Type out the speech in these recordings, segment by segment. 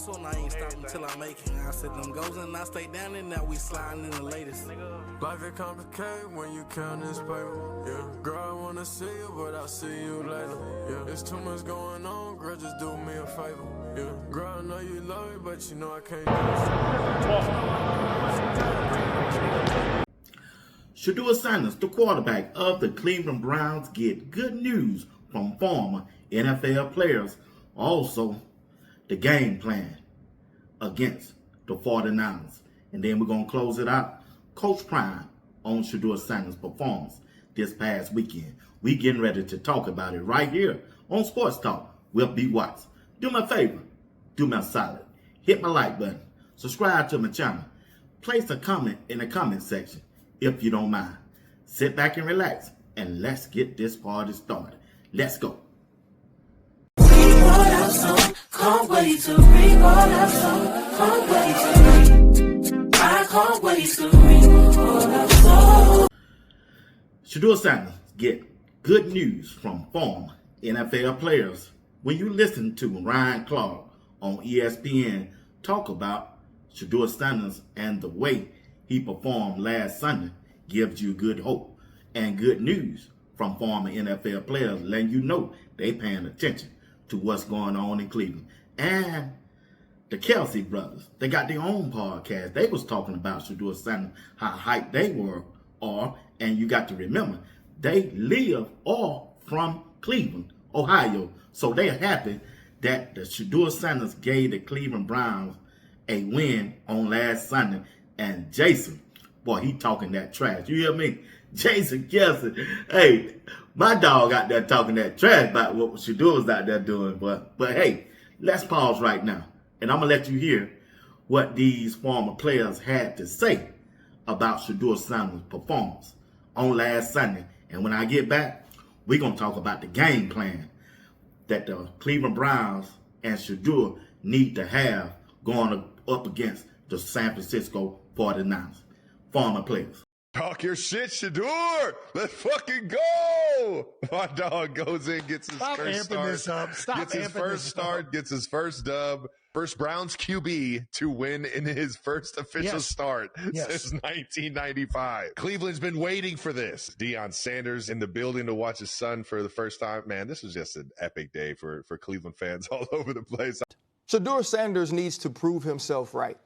hustle and I ain't stopping till I make it. I said them goals and I stay down and now we sliding in the latest. Life is complicated when you count this paper. Yeah, girl, I wanna see you, but I'll see you later. Yeah, there's too much going on, girl, just do me a favor. Yeah, girl, I know you love me, but you know I can't do it. Shedeur Sanders, the quarterback of the Cleveland Browns, get good news from former NFL players. Also, the game plan against the 49ers. And then we're going to close it out. Coach Prime on Shedeur Sanders' performance this past weekend. We getting ready to talk about it right here on Sports Talk with B. Watts. Do me a favor. Do me a solid. Hit my like button. Subscribe to my channel. Place a comment in the comment section if you don't mind. Sit back and relax, and let's get this party started. Let's go. Can't wait to read all that song. Can't wait to read. I can't wait to read all that song. Shedeur Sanders get good news from former NFL players. When you listen to Ryan Clark on ESPN talk about Shedeur Sanders and the way he performed last Sunday, gives you good hope and good news from former NFL players, letting you know they paying attention to what's going on in Cleveland. And the Kelsey brothers, they got their own podcast. They was talking about Shedeur Sanders, how hyped they are, and you got to remember, they live all from Cleveland, Ohio. So they're happy that the Shedeur Sanders gave the Cleveland Browns a win on last Sunday. And Jason, boy, he talking that trash. You hear me? Jason Kelsey. Hey, my dog out there talking that trash about what Shedeur was out there doing. But hey, let's pause right now. And I'm going to let you hear what these former players had to say about Shedeur Sanders' performance on last Sunday. And when I get back, we're going to talk about the game plan that the Cleveland Browns and Shedeur need to have going up against the San Francisco 49ers. Former players. Talk your shit, Shedeur. Let's fucking go. My dog goes in, gets his first start. Gets his first start, gets his first dub. First Browns QB to win in his first official start since 1995. Cleveland's been waiting for this. Shedeur Sanders in the building to watch his son for the first time. Man, this was just an epic day for Cleveland fans all over the place. Shedeur Sanders needs to prove himself right.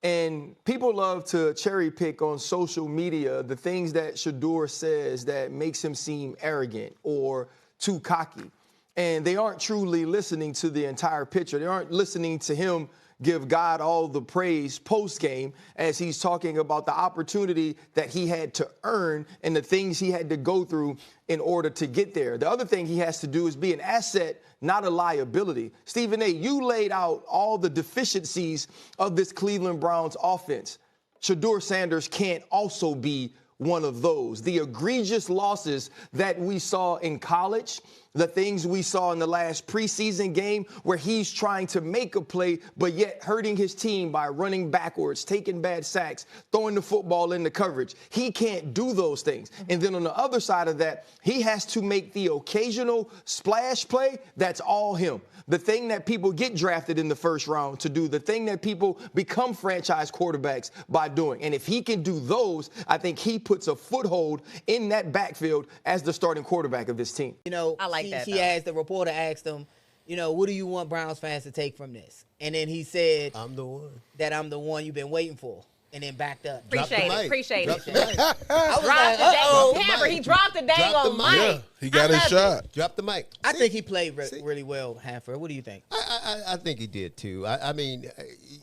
And people love to cherry pick on social media the things that Shedeur says that makes him seem arrogant or too cocky. And they aren't truly listening to the entire picture. They aren't listening to him give God all the praise post-game as he's talking about the opportunity that he had to earn and the things he had to go through in order to get there. The other thing he has to do is be an asset, not a liability. Stephen A., you laid out all the deficiencies of this Cleveland Browns offense. Shedeur Sanders can't also be one of those. The egregious losses that we saw in college, the things we saw in the last preseason game where he's trying to make a play, but yet hurting his team by running backwards, taking bad sacks, throwing the football into coverage. He can't do those things. And then on the other side of that, he has to make the occasional splash play. That's all him. The thing that people get drafted in the first round to do, the thing that people become franchise quarterbacks by doing. And if he can do those, I think he puts a foothold in that backfield as the starting quarterback of this team. You know, I like that. The reporter asked him, you know, what do you want Browns fans to take from this? And then he said, I'm the one. That I'm the one you've been waiting for. And then backed up. Appreciate it. I was like, he dropped the dang on mic. Yeah, he got his shot. Drop the mic. I think he played really well, Hanford. What do you think? I think he did too. I mean,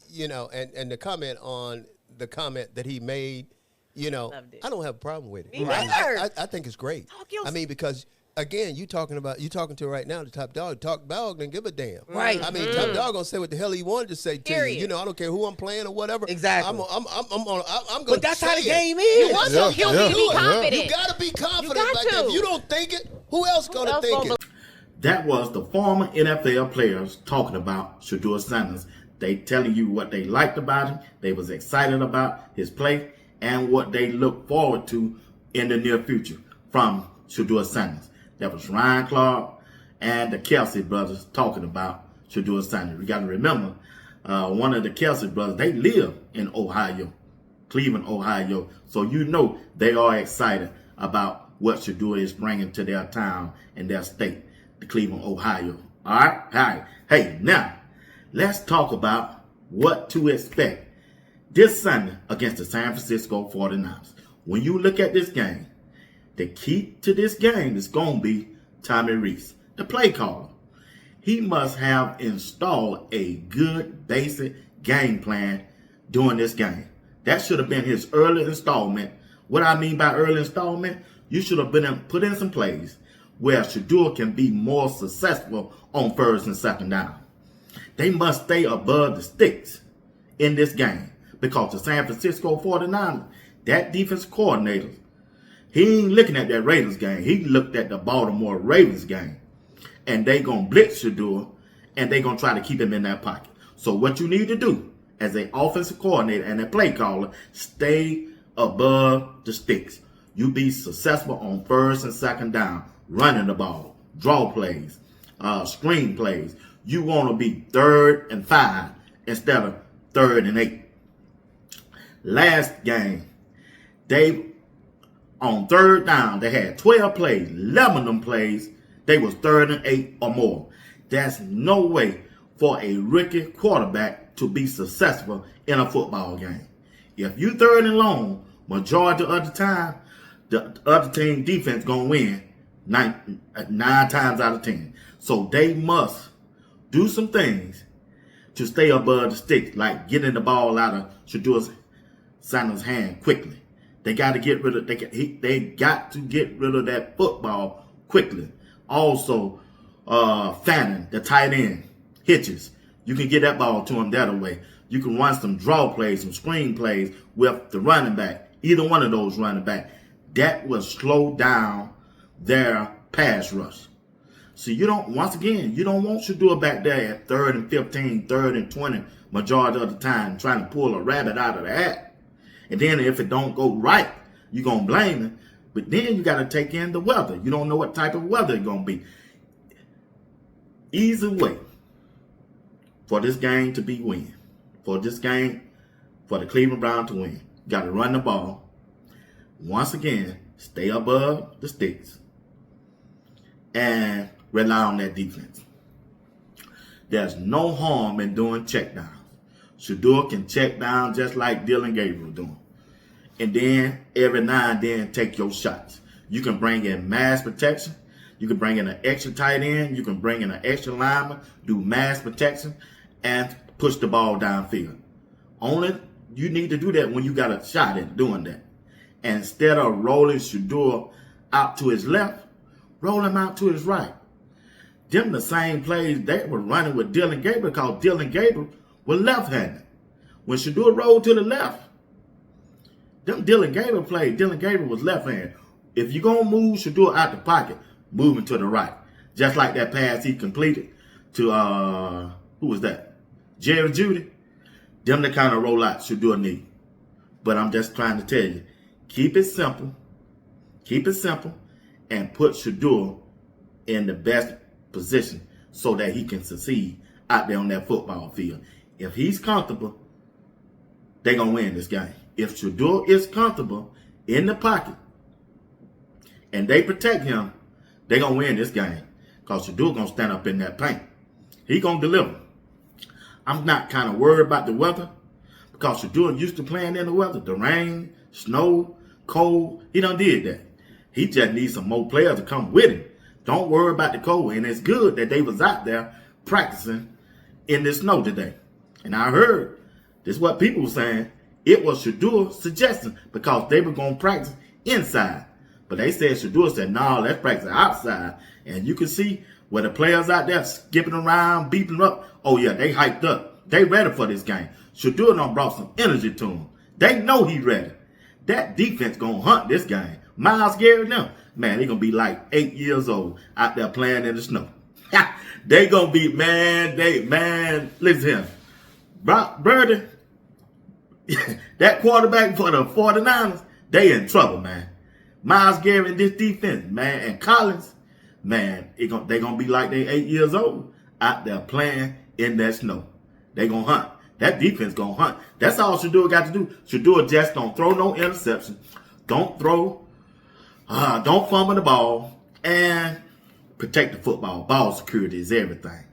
you know, and the comment that he made, you know, I don't have a problem with it. I think it's great. I mean, because again, you talking to right now the top dog. Top dog didn't give a damn. Right. I mean, top dog gonna say what the hell he wanted to say to you. You know, I don't care who I'm playing or whatever. Exactly. I'm gonna. But that's how the game is. You want to be confident. You gotta be confident like that. If you don't think it, who else gonna think it? That was the former NFL players talking about Shedeur Sanders. They telling you what they liked about him, they was excited about his play, and what they look forward to in the near future from Shedeur Sanders. That was Ryan Clark and the Kelsey brothers talking about Shedeur Sanders. We got to remember, one of the Kelsey brothers, they live in Ohio, Cleveland, Ohio. So you know they are excited about what Shedeur is bringing to their town and their state, the Cleveland, Ohio. All right? All right. Hey, now, let's talk about what to expect this Sunday against the San Francisco 49ers. When you look at this game, the key to this game is going to be Tommy Rees, the play caller. He must have installed a good basic game plan during this game. That should have been his early installment. What I mean by early installment, you should have put in some plays where Shedeur can be more successful on first and second down. They must stay above the sticks in this game because the San Francisco 49ers, that defense coordinator, he ain't looking at that Raiders game. He looked at the Baltimore Ravens game. And they going to blitz Shedeur, and they going to try to keep him in that pocket. So what you need to do as an offensive coordinator and a play caller, stay above the sticks. You be successful on first and second down, running the ball, draw plays, screen plays. You want to be 3rd and 5 instead of 3rd and 8. Last game, on 3rd down, they had 12 plays. 11 of them plays, they was 3rd and 8 or more. That's no way for a rookie quarterback to be successful in a football game. If you 3rd and long, majority of the time, the other team defense gonna win 9 times out of 10. So they must do some things to stay above the sticks, like getting the ball out of Shedeur Sanders' hand quickly. They got to get rid of that football quickly. Also, Fannin, the tight end, hitches. You can get that ball to him that way. You can run some draw plays, some screen plays with the running back, either one of those running back. That will slow down their pass rush. So you don't want Shedeur back there at 3rd and 15, 3rd and 20 majority of the time trying to pull a rabbit out of the hat. And then if it don't go right, you're going to blame him. But then you got to take in the weather. You don't know what type of weather it's going to be. Easy way for this game to be win. For this game, for the Cleveland Browns to win, you got to run the ball. Once again, stay above the sticks. And rely on that defense. There's no harm in doing checkdowns. Shedeur can check down just like Dylan Gabriel doing. And then every now and then take your shots. You can bring in mass protection. You can bring in an extra tight end. You can bring in an extra lineman, do mass protection, and push the ball downfield. Only you need to do that when you got a shot at doing that. And instead of rolling Shedeur out to his left, roll him out to his right. Them the same plays they were running with Dylan Gabriel because Dylan Gabriel was left-handed. When Shedeur rolled to the left, them Dylan Gabriel was left-handed. If you're going to move Shedeur out the pocket, move him to the right. Just like that pass he completed to, who was that? Jerry Jeudy. Them the kind of rollout Shedeur need. But I'm just trying to tell you, keep it simple, and put Shedeur in the best position so that he can succeed out there on that football field. If he's comfortable, they're going to win this game. If Shedeur is comfortable in the pocket and they protect him, they're going to win this game because Shedeur going to stand up in that paint. He going to deliver. I'm not kind of worried about the weather because Shedeur used to playing in the weather, the rain, snow, cold. He done did that. He just needs some more players to come with him. Don't worry about the cold. And it's good that they was out there practicing in the snow today. And I heard, this is what people were saying, it was Shedeur's suggestion because they were going to practice inside. But they said, Shedeur said, no, let's practice outside. And you can see where the players out there skipping around, beeping up. Oh, yeah, they hyped up. They ready for this game. Shedeur done brought some energy to them. They know he ready. That defense going to hunt this game. Myles Garrett, them, man, they going to be like 8 years old out there playing in the snow. They going to be, listen to him. Brock Birdie, that quarterback for the 49ers, they in trouble, man. Myles Garrett in this defense, man, and Collins, man, they going to be like they 8 years old out there playing in that snow. They going to hunt. that defense gonna hunt. That's all Shedeur got to do. Shedeur just don't throw no interception. Don't fumble the ball, and protect the football. Ball security is everything.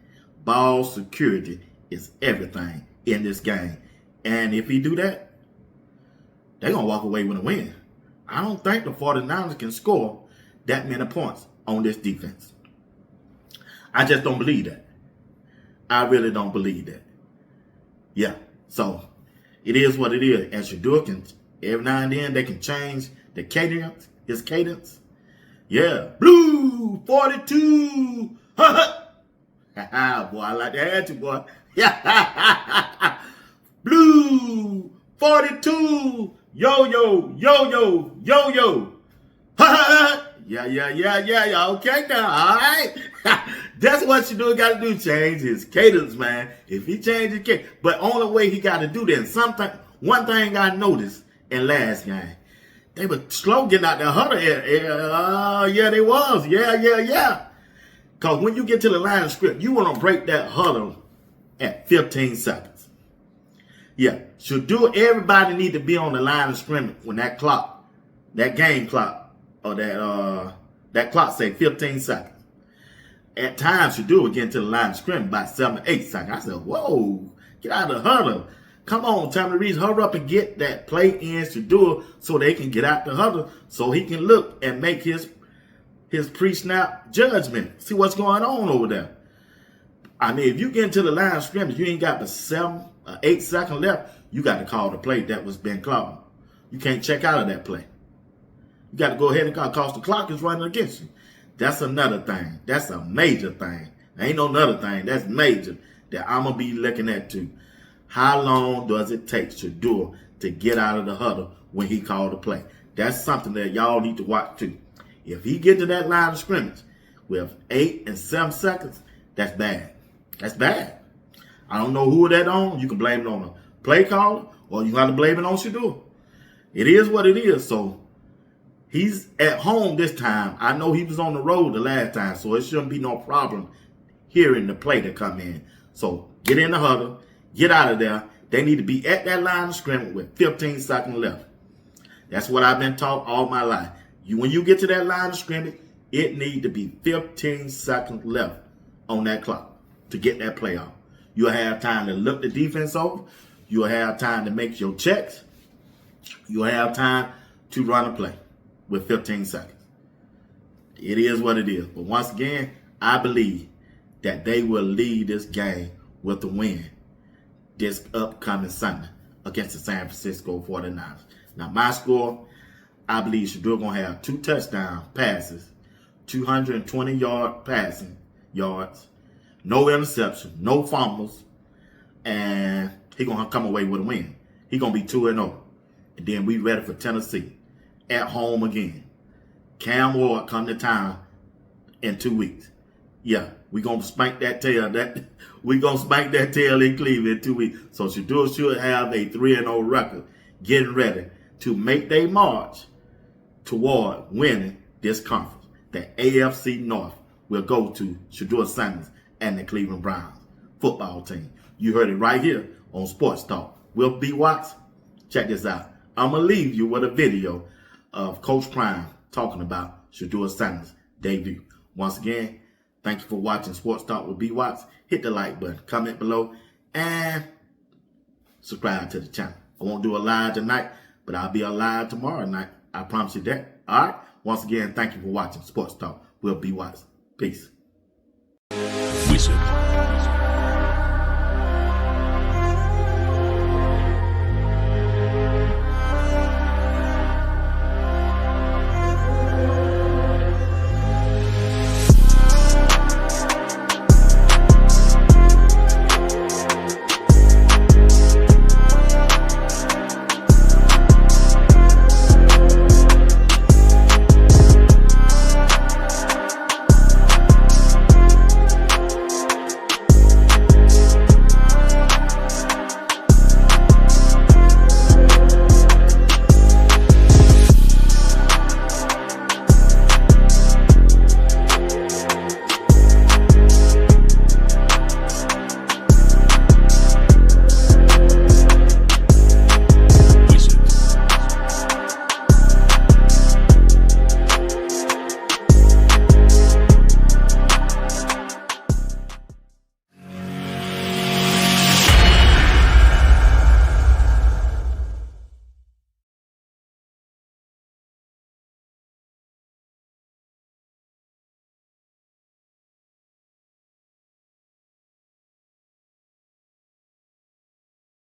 Ball security is everything in this game. And if he do that, they're going to walk away with a win. I don't think the 49ers can score that many points on this defense. I just don't believe that. I really don't believe that. Yeah, so it is what it is. And Shedeur can, every now and then, they can change the cadence, his cadence. Yeah, blue 42. Ha ha. Boy, I like that attitude, boy. Yeah, blue 42. Yo yo yo yo yo yo. Ha ha. Yeah. Okay now, all right. That's what Shedeur got to do. Change his cadence, man. If he changes his cadence, but only way he got to do that. One thing I noticed in last game. They were slow getting out the huddle. Yeah, they was. Yeah. Because when you get to the line of scrimmage, you want to break that huddle at 15 seconds. Yeah, Shedeur, everybody need to be on the line of scrimmage when that clock, that game clock, or that clock say 15 seconds. At times, Shedeur would get into the line of scrimmage by 7 or 8 seconds. I said, whoa, get out of the huddle. Come on, Tommy Reese, hurry up and get that play in Shedeur so they can get out the huddle so he can look and make his pre-snap judgment. See what's going on over there. I mean, if you get into the line of scrimmage, you ain't got the 7 or 8 seconds left, you got to call the play that was been called. You can't check out of that play. You got to go ahead and call because the clock is running against you. That's another thing. That's a major thing. There ain't no another thing. That's major that I'm going to be looking at too. How long does it take Shedeur to get out of the huddle when he called the play? That's something that y'all need to watch too. If he get to that line of scrimmage with 8 and 7 seconds, that's bad. That's bad. I don't know who that on. You can blame it on a play caller or you got to blame it on Shedeur. It is what it is. So he's at home this time. I know he was on the road the last time, so it shouldn't be no problem hearing the play to come in. So get in the huddle. Get out of there. They need to be at that line of scrimmage with 15 seconds left. That's what I've been taught all my life. When you get to that line of scrimmage, it needs to be 15 seconds left on that clock to get that play off. You'll have time to look the defense over. You'll have time to make your checks. You'll have time to run a play with 15 seconds. It is what it is. But once again, I believe that they will lead this game with the win this upcoming Sunday against the San Francisco 49ers. Now, my score, I believe Shedeur going to have 2 touchdown passes, 220-yard passing yards, no interception, no fumbles, and he going to come away with a win. He going to be 2-0. And then we ready for Tennessee at home again. Cam Ward come to town in 2 weeks. Yeah, we going to spank that tail. We going to spank that tail in Cleveland in 2 weeks. So Shedeur should have a 3-0 record getting ready to make their march toward winning this conference. The AFC North will go to Shedeur Sanders and the Cleveland Browns football team. You heard it right here on Sports Talk. Will B. Watts, check this out. I'm going to leave you with a video of Coach Prime talking about Shedeur Sanders' debut. Once again, thank you for watching Sports Talk with B. Watts. Hit the like button, comment below, and subscribe to the channel. I won't do a live tonight, but I'll be alive tomorrow night. I promise you that. All right? Once again, thank you for watching Sports Talk with B. Watts. Peace. Wizard.